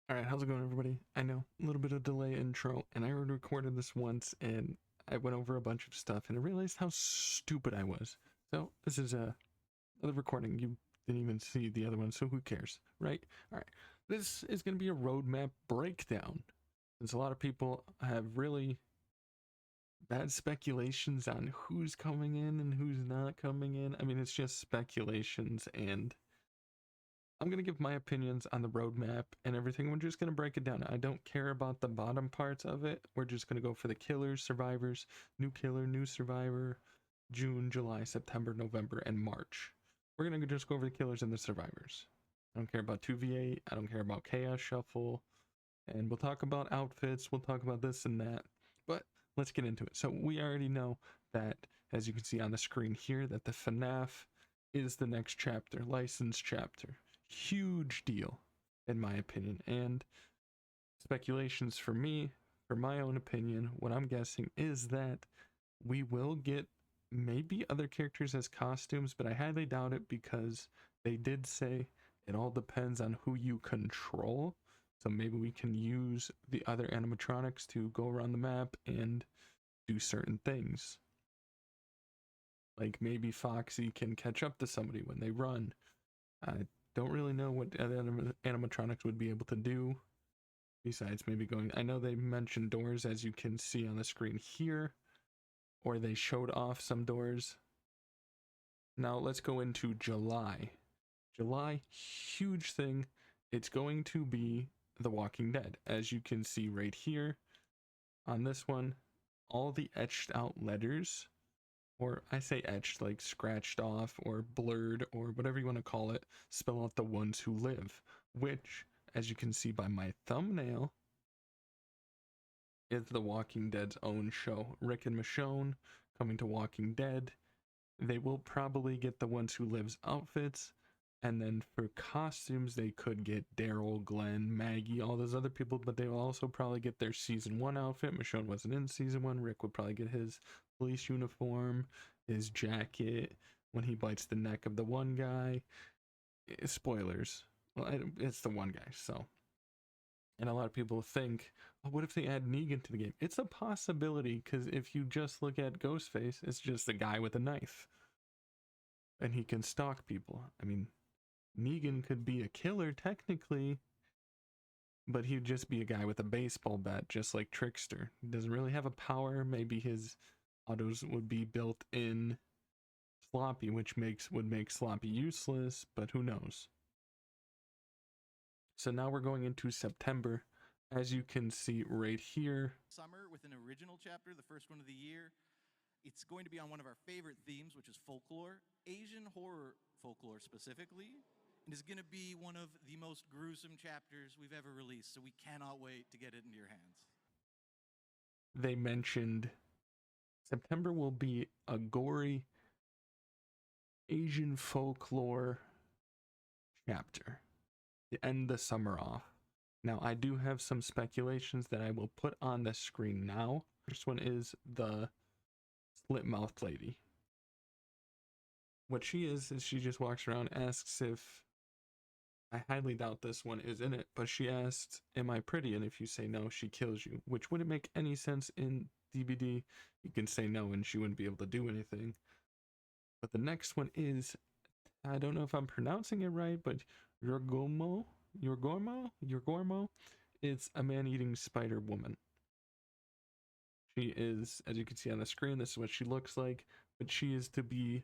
Alright, how's it going, everybody? I know, a little bit of delay intro, and I already recorded this once, and I went over a bunch of stuff, and I realized how stupid I was. So, this is another recording. You didn't even see the other one, so who cares, right? Alright, this is going to be a roadmap breakdown, since a lot of people have really bad speculations on who's coming in and who's not coming in. I mean, it's just speculations, and I'm going to give my opinions on the roadmap and everything. We're just going to break it down. I don't care about the bottom parts of it. We're just going to go for the killers, survivors, new killer, new survivor, June, July, September, November, and March. We're going to just go over the killers and the survivors. I don't care about 2v8. I don't care about Chaos Shuffle. And we'll talk about outfits. We'll talk about this and that. But let's get into it. So we already know that, as you can see on the screen here, that the FNAF is the next chapter, licensed chapter. Huge deal, in my opinion. And speculations for me, for my own opinion, what I'm guessing is that we will get maybe other characters as costumes, but I highly doubt it because they did say it all depends on who you control. So maybe we can use the other animatronics to go around the map and do certain things. Like maybe Foxy can catch up to somebody when they run. I don't really know what other animatronics would be able to do. Besides maybe going, I know they mentioned doors, as you can see on the screen here, or they showed off some doors. Now let's go into July. July, huge thing. It's going to be The Walking Dead. As you can see right here on this one, all the etched out letters, or I say etched, like scratched off or blurred or whatever you want to call it, spell out the ones who live, which, as you can see by my thumbnail, is The Walking Dead's own show. Rick and Michonne coming to Walking Dead. They will probably get the ones who lives outfits, and then for costumes they could get Daryl, Glenn, Maggie, all those other people, but they will also probably get their season 1 outfit. Michonne wasn't in season 1. Rick would probably get his police uniform, his jacket when he bites the neck of the one guy. Spoilers, well, it's the one guy. So, and a lot of people think, oh, what if they add Negan to the game? It's a possibility, because if you just look at Ghostface, it's just a guy with a knife. And he can stalk people. I mean, Negan could be a killer technically, but he'd just be a guy with a baseball bat, just like Trickster. He doesn't really have a power. Maybe his autos would be built in Sloppy, which would make Sloppy useless, but who knows. So now we're going into September. As you can see right here, summer with an original chapter, the first one of the year. It's going to be on one of our favorite themes, which is folklore, Asian horror folklore specifically, and is going to be one of the most gruesome chapters we've ever released, so we cannot wait to get it into your hands. They mentioned September will be a gory Asian folklore chapter to end the summer off. Now, I do have some speculations that I will put on the screen now. First one is the slit-mouthed lady. What she is she just walks around, asks if, I highly doubt this one is in it, but she asked, am I pretty? And if you say no, she kills you, which wouldn't make any sense in DVD. You can say no and she wouldn't be able to do anything. But the next one is, I don't know if I'm pronouncing it right, but Yorgormo. It's a man-eating spider woman. She is, as you can see on the screen, this is what she looks like, but she is to be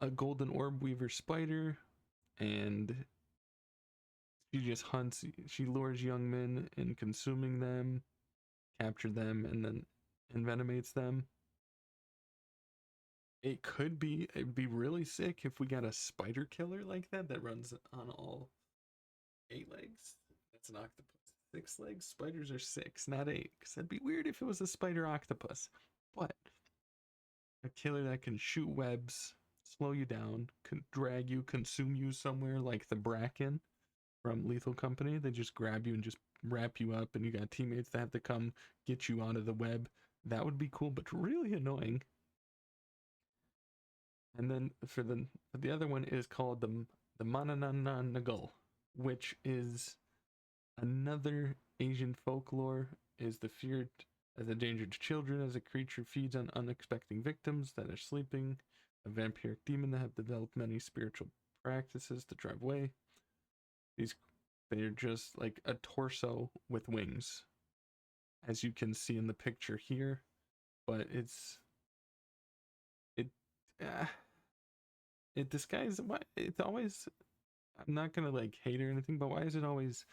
a golden orb weaver spider, and she just hunts, she lures young men in consuming them, capture them, and then envenomates them. It'd be really sick if we got a spider killer like that runs on all 8 legs. That's an octopus. 6 legs? Spiders are 6, not 8. Because that'd be weird if it was a spider octopus. But a killer that can shoot webs, slow you down, can drag you, consume you somewhere, like the Bracken from Lethal Company. They just grab you and just wrap you up, and you got teammates that have to come get you out of the web. That would be cool, but really annoying. And then for the other one is called the Manananagal, which is Another Asian folklore is the fear as a danger to children, as a creature feeds on unexpected victims that are sleeping. A vampiric demon that have developed many spiritual practices to drive away. These, they're just like a torso with wings, as you can see in the picture here. But it uh, it disguises why it's always. I'm not gonna like hate or anything, but why is it always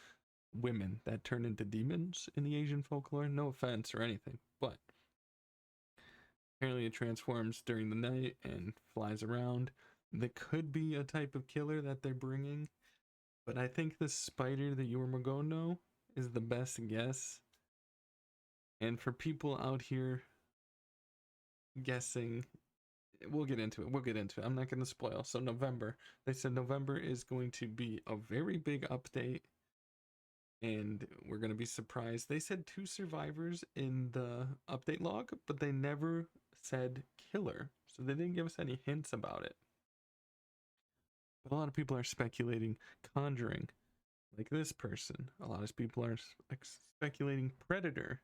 women that turn into demons in the Asian folklore? No offense or anything, but apparently it transforms during the night and flies around. That could be a type of killer that they're bringing, but I think the spider, the Yormagono, is the best guess. And for people out here guessing, we'll get into it. We'll get into it. I'm not going to spoil. So November, they said November is going to be a very big update, and we're going to be surprised. They said 2 survivors in the update log, but they never said killer, so they didn't give us any hints about it. But a lot of people are speculating Conjuring, like this person. A lot of people are speculating Predator.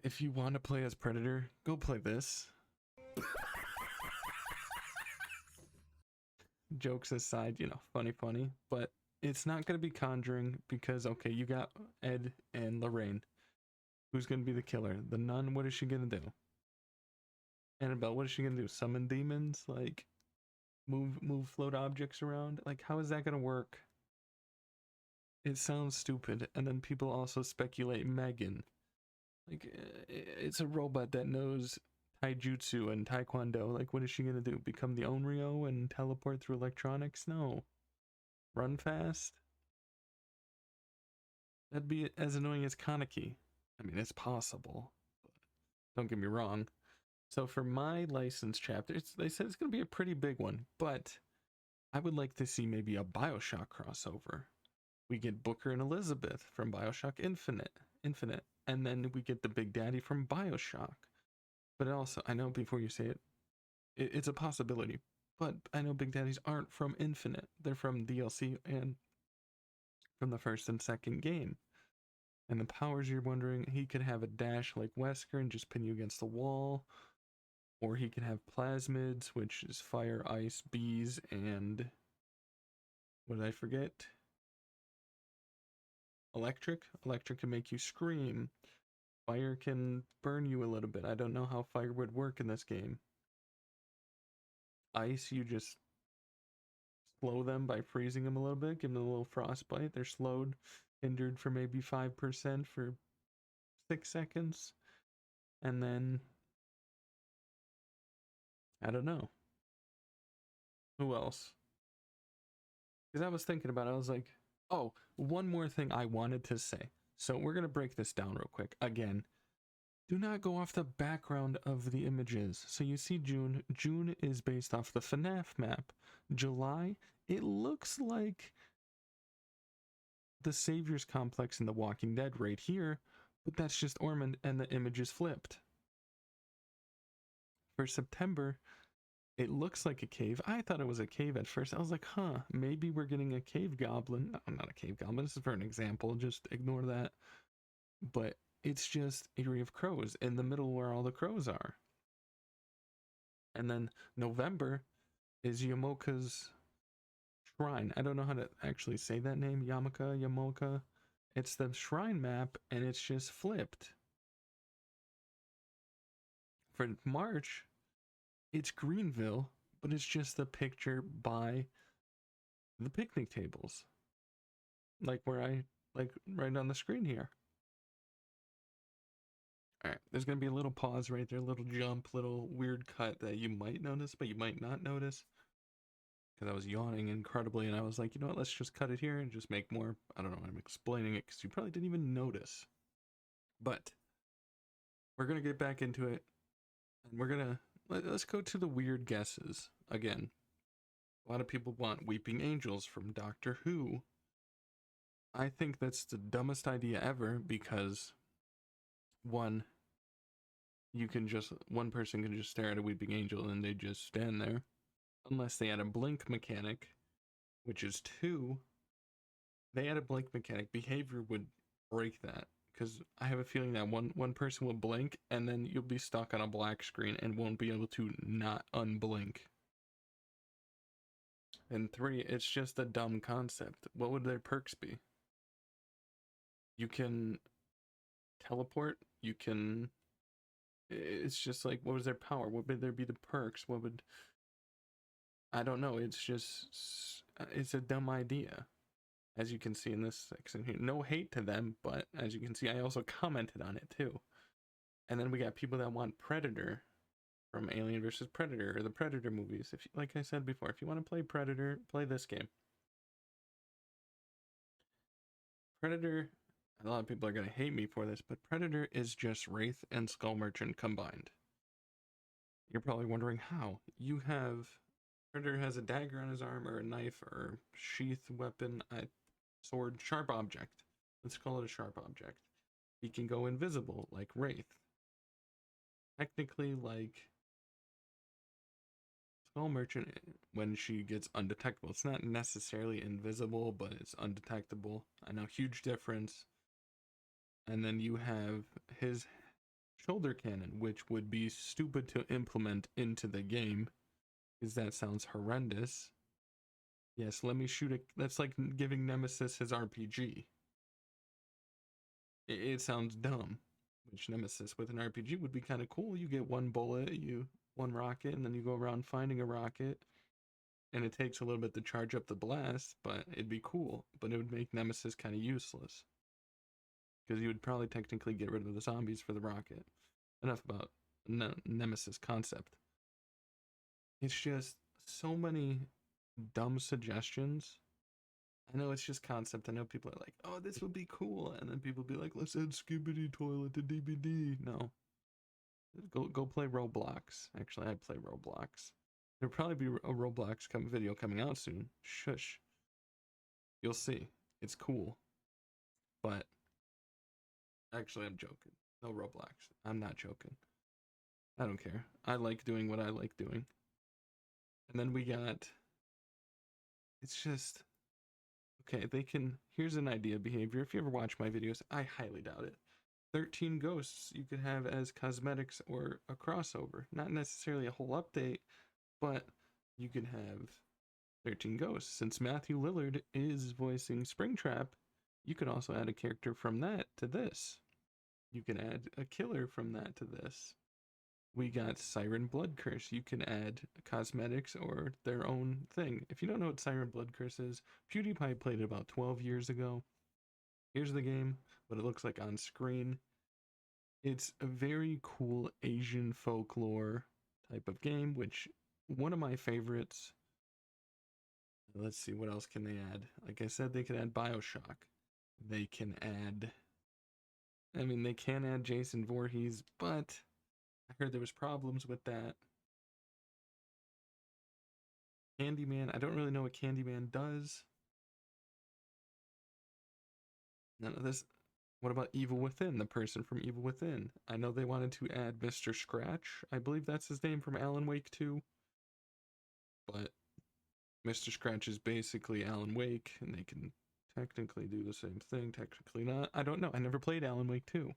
If you want to play as Predator, go play this. Jokes aside, funny, but it's not going to be Conjuring because, okay, you got Ed and Lorraine. Who's going to be the killer? The nun, what is she going to do? Annabelle, what is she going to do? Summon demons? Like, move float objects around? Like, how is that going to work? It sounds stupid. And then people also speculate Megan. Like, it's a robot that knows taijutsu and taekwondo. Like, what is she going to do? Become the Onryo and teleport through electronics? No. Run fast? That'd be as annoying as Kaneki. I mean, it's possible. Don't get me wrong. So for my license chapter, they said it's going to be a pretty big one, but I would like to see maybe a Bioshock crossover. We get Booker and Elizabeth from Bioshock Infinite, and then we get the Big Daddy from Bioshock. But also, I know before you say it, it's a possibility, but I know Big Daddies aren't from Infinite. They're from DLC and from the first and second game. And the powers, you're wondering, he could have a dash like Wesker and just pin you against the wall. Or he can have plasmids, which is fire, ice, bees, and what did I forget? Electric. Electric can make you scream. Fire can burn you a little bit. I don't know how fire would work in this game. Ice, you just slow them by freezing them a little bit, give them a little frostbite. They're slowed, hindered for maybe 5% for 6 seconds. And then, I don't know. Who else? Because I was thinking about it, I was like, oh, one more thing I wanted to say. So we're going to break this down real quick. Again, do not go off the background of the images. So you see June. June is based off the FNAF map. July, it looks like the Savior's Complex in The Walking Dead right here, but that's just Ormond and the image is flipped. For September, it looks like a cave. I thought it was a cave at first. I was like, huh, maybe we're getting a cave goblin. No, not a cave goblin. This is for an example. Just ignore that. But it's just Eyrie of Crows in the middle where all the crows are. And then November is Yamoka's shrine. I don't know how to actually say that name. Yamoka. It's the shrine map, and it's just flipped. For March, it's Greenville, but it's just the picture by the picnic tables. Like right on the screen here. Alright, there's going to be a little pause right there, a little jump, little weird cut that you might notice, but you might not notice. Because I was yawning incredibly, and I was like, you know what, let's just cut it here and just make more. I don't know, I'm explaining it because you probably didn't even notice. But we're going to get back into it, and let's go to the weird guesses again. A lot of people want Weeping Angels from Doctor Who. I think that's the dumbest idea ever because one person can just stare at a weeping angel and they just stand there, unless they had a blink mechanic, which is 2. they had a blink mechanic, behavior would break that. Because I have a feeling that one person will blink and then you'll be stuck on a black screen and won't be able to not unblink. And 3, it's just a dumb concept. What would their perks be? You can teleport, you can. It's just like, what was their power? What would there be the perks? What would. I don't know. It's just. It's a dumb idea. As you can see in this section here. No hate to them, but as you can see, I also commented on it too. And then we got people that want Predator from Alien vs. Predator or the Predator movies. If, like I said before, if you want to play Predator, play this game. Predator, a lot of people are going to hate me for this, but Predator is just Wraith and Skull Merchant combined. You're probably wondering how. You have Predator has a dagger on his arm or a knife or sheath weapon, a sword, sharp object. Let's call it a sharp object. He can go invisible like Wraith. Technically, like Skull Merchant, when she gets undetectable, it's not necessarily invisible, but it's undetectable. I know, huge difference. And then you have his shoulder cannon, which would be stupid to implement into the game, because that sounds horrendous. Yes, let me shoot it. That's like giving Nemesis his RPG. It sounds dumb. Which Nemesis with an RPG would be kind of cool. You get one bullet, one rocket, and then you go around finding a rocket. And it takes a little bit to charge up the blast, but it'd be cool. But it would make Nemesis kind of useless. Because you would probably technically get rid of the zombies for the rocket. Enough about Nemesis concept. It's just so many dumb suggestions. I know it's just concept. I know people are like, oh, this would be cool. And then people be like, let's add Skibidi Toilet to DBD. No. Go play Roblox. Actually, I play Roblox. There'll probably be a Roblox video coming out soon. Shush. You'll see. It's cool. But actually, I'm joking. No Roblox. I'm not joking. I don't care. I like doing what I like doing. And then we got. It's just. Okay, they can. Here's an idea of behavior. If you ever watch my videos, I highly doubt it. 13 ghosts you could have as cosmetics or a crossover. Not necessarily a whole update, but you could have 13 ghosts. Since Matthew Lillard is voicing Springtrap, you could also add a character from that to this. You can add a killer from that to this. We got Siren Blood Curse. You can add cosmetics or their own thing. If you don't know what Siren Blood Curse is, PewDiePie played it about 12 years ago. Here's the game, what it looks like on screen. It's a very cool Asian folklore type of game, which one of my favorites. Let's see, what else can they add? Like I said, they can add Bioshock. They can add. I mean, they can add Jason Voorhees, but I heard there was problems with that. Candyman, I don't really know what Candyman does. None of this. What about Evil Within, the person from Evil Within? I know they wanted to add Mr. Scratch. I believe that's his name from Alan Wake 2. But Mr. Scratch is basically Alan Wake, and they can technically do the same thing, technically not. I don't know. I never played Alan Wake 2,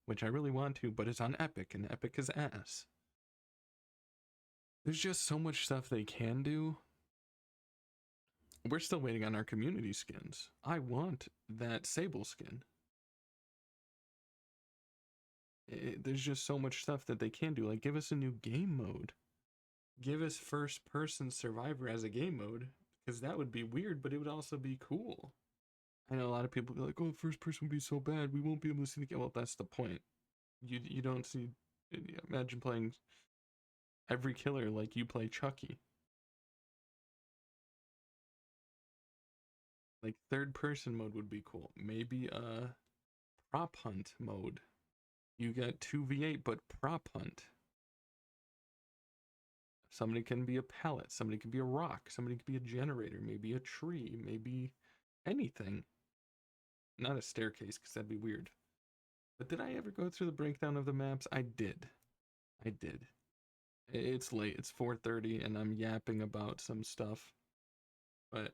which I really want to, but it's on Epic, and Epic is ass. There's just so much stuff they can do. We're still waiting on our community skins. I want that Sable skin. There's just so much stuff that they can do. Like, give us a new game mode. Give us first person survivor as a game mode, because that would be weird, but it would also be cool. I know a lot of people be like, oh, first person would be so bad, we won't be able to see the game. Well, that's the point. You don't see. Imagine playing every killer like you play Chucky. Like, third person mode would be cool. Maybe a prop hunt mode. You got 2v8, but prop hunt. Somebody can be a pallet, somebody can be a rock, somebody can be a generator, maybe a tree, maybe anything. Not a staircase, because that'd be weird. But did I ever go through the breakdown of the maps? I did. It's late, it's 4:30, and I'm yapping about some stuff. But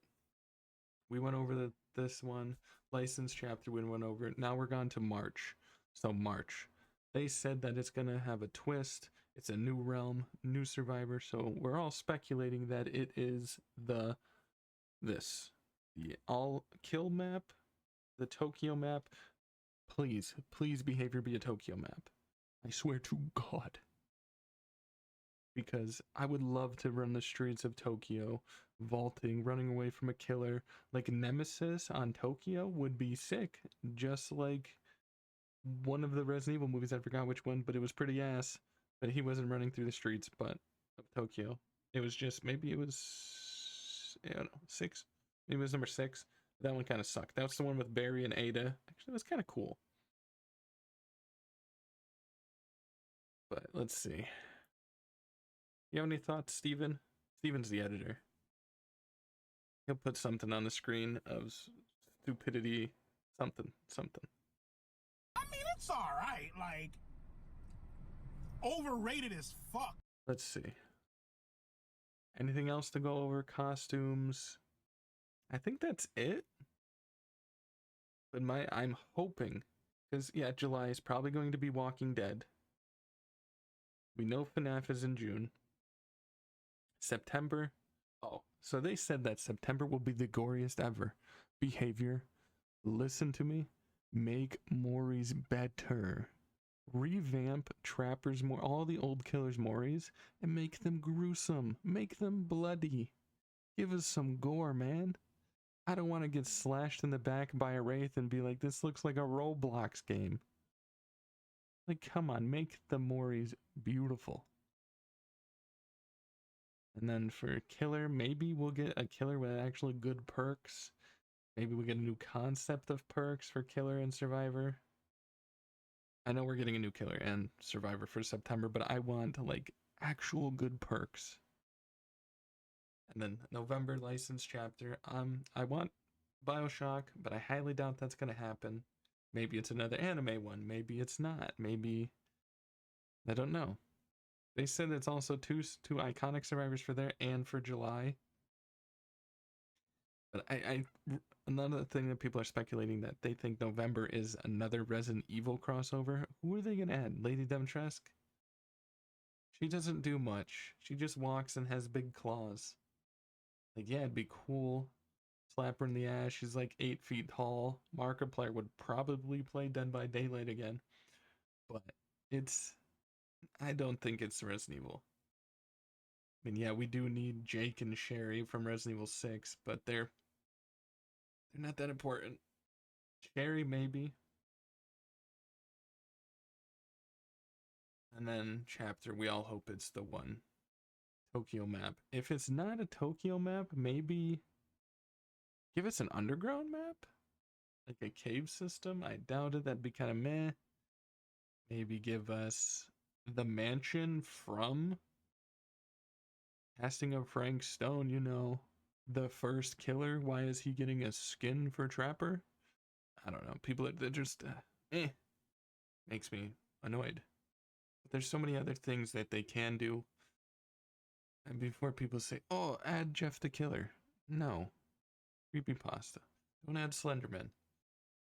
We went over this one. License chapter we went over. Now we're gone to March. So March. They said that it's going to have a twist. It's a new realm, new survivor. So we're all speculating that it is the all kill map, the Tokyo map. Please behavior be a Tokyo map. I swear to God. Because I would love to run the streets of Tokyo, vaulting, running away from a killer. Like Nemesis on Tokyo would be sick, just like one of the Resident Evil movies. I forgot which one, but it was pretty ass. But he wasn't running through the streets, but of Tokyo. It was just, maybe it was, I don't know, 6. Maybe it was number 6. That one kind of sucked. That was the one with Barry and Ada. Actually, it was kind of cool. But let's see. You have any thoughts, Steven? Steven's the editor. He'll put something on the screen of stupidity, something. I mean, it's all right. Like, overrated as fuck. Let's see. Anything else to go over? Costumes. I think that's it. But I'm hoping, because yeah, July is probably going to be Walking Dead. We know FNAF is in June. September. Oh, so they said that September will be the goriest ever. Behavior. Listen to me. Make Moris better. Revamp Trappers more, all the old killers Moris, and make them gruesome. Make them bloody. Give us some gore, man. I don't want to get slashed in the back by a wraith and be like, this looks like a Roblox game. Like, come on, make the Moris beautiful. And then for killer, maybe we'll get a killer with actually good perks. Maybe we get a new concept of perks for killer and survivor. I know we're getting a new killer and survivor for September, but I want like actual good perks. And then November license chapter. I want BioShock, but I highly doubt that's gonna happen. Maybe it's another anime one. Maybe it's not. Maybe I don't know. They said it's also two iconic survivors for there and for July. But another thing that people are speculating that they think November is another Resident Evil crossover. Who are they gonna add? Lady Dimitrescu? She doesn't do much. She just walks and has big claws. Like, yeah, it'd be cool. Slap her in the ass. She's like 8 feet tall. Markiplier would probably play Dead by Daylight again. But I don't think it's Resident Evil. I mean, yeah, we do need Jake and Sherry from Resident Evil 6, but they're not that important. Sherry, maybe. And then chapter, we all hope it's the one. Tokyo map. If it's not a Tokyo map, maybe give us an underground map? Like a cave system? I doubt it. That'd be kind of meh. Maybe give us the mansion from Casting of Frank Stone, you know, the first killer. Why is he getting a skin for Trapper? I don't know. People are just makes me annoyed. But there's so many other things that they can do. And before people say, oh, add Jeff the Killer. No. Creepypasta. Don't add Slenderman.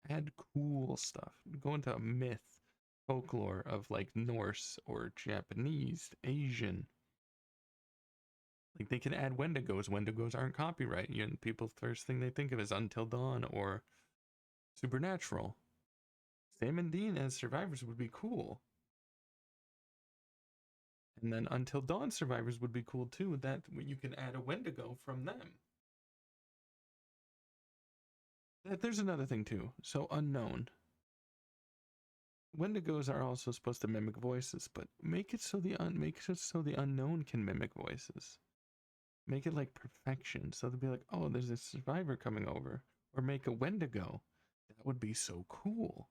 Add cool stuff. Go into a myth, folklore of like Norse or Japanese, Asian. Like they can add Wendigos. Wendigos aren't copyright. You know, people first thing they think of is Until Dawn or Supernatural. Sam and Dean as survivors would be cool. And then Until Dawn survivors would be cool too. That you can add a Wendigo from them. There's another thing too. So unknown. Wendigos are also supposed to mimic voices, but make it so the unknown can mimic voices. Make it like perfection, so they'll be like, oh, there's a survivor coming over. Or make a Wendigo. That would be so cool.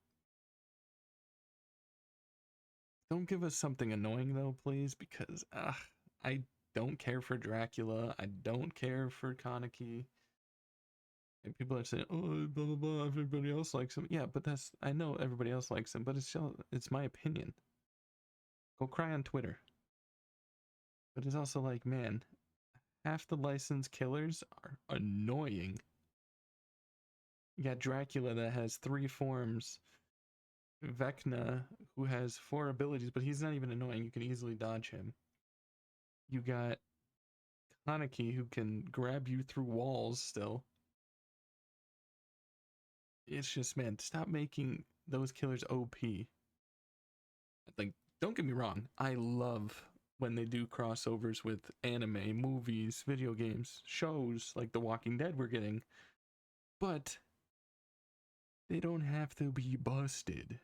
Don't give us something annoying though, please, because I don't care for Dracula. I don't care for Kaneki. And people are saying, oh, blah blah blah, everybody else likes him. Yeah, but I know everybody else likes him, but it's my opinion. Go cry on Twitter. But it's also like, man, half the licensed killers are annoying. You got Dracula that has 3 forms. Vecna, who has 4 abilities, but he's not even annoying. You can easily dodge him. You got Kaneki, who can grab you through walls still. It's just, man, stop making those killers OP. Like, don't get me wrong, I love when they do crossovers with anime, movies, video games, shows like The Walking Dead we're getting, but they don't have to be busted.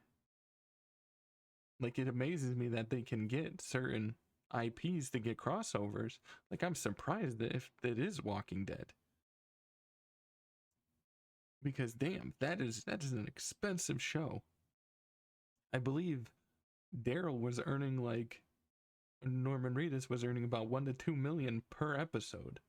Like, it amazes me that they can get certain IPs to get crossovers. Like, I'm surprised that if that is Walking Dead. Because damn, that is an expensive show. I believe Daryl was earning like Norman Reedus was earning about 1 to 2 million per episode.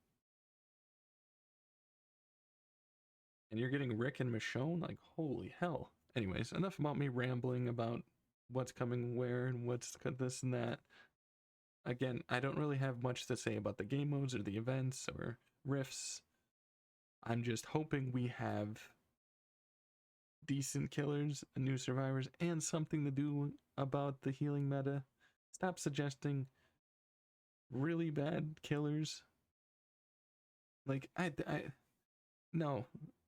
And you're getting Rick and Michonne? Like, holy hell. Anyways, enough about me rambling about what's coming where and what's this and that. Again, I don't really have much to say about the game modes or the events or rifts. I'm just hoping we have decent killers, new survivors, and something to do about the healing meta. Stop suggesting really bad killers. Like, no.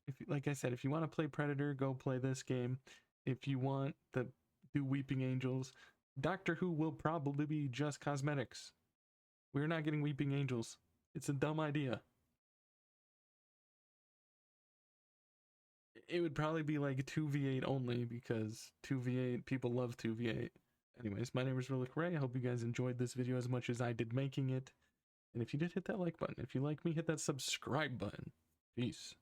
If, like I said, if you want to play Predator, go play this game. If you want to do Weeping Angels, Doctor Who will probably be just cosmetics. We're not getting Weeping Angels. It's a dumb idea. It would probably be like 2v8 only, because 2v8, people love 2v8. Anyways, my name is RillaKurai. I hope you guys enjoyed this video as much as I did making it. And if you did, hit that like button. If you like me, hit that subscribe button. Peace.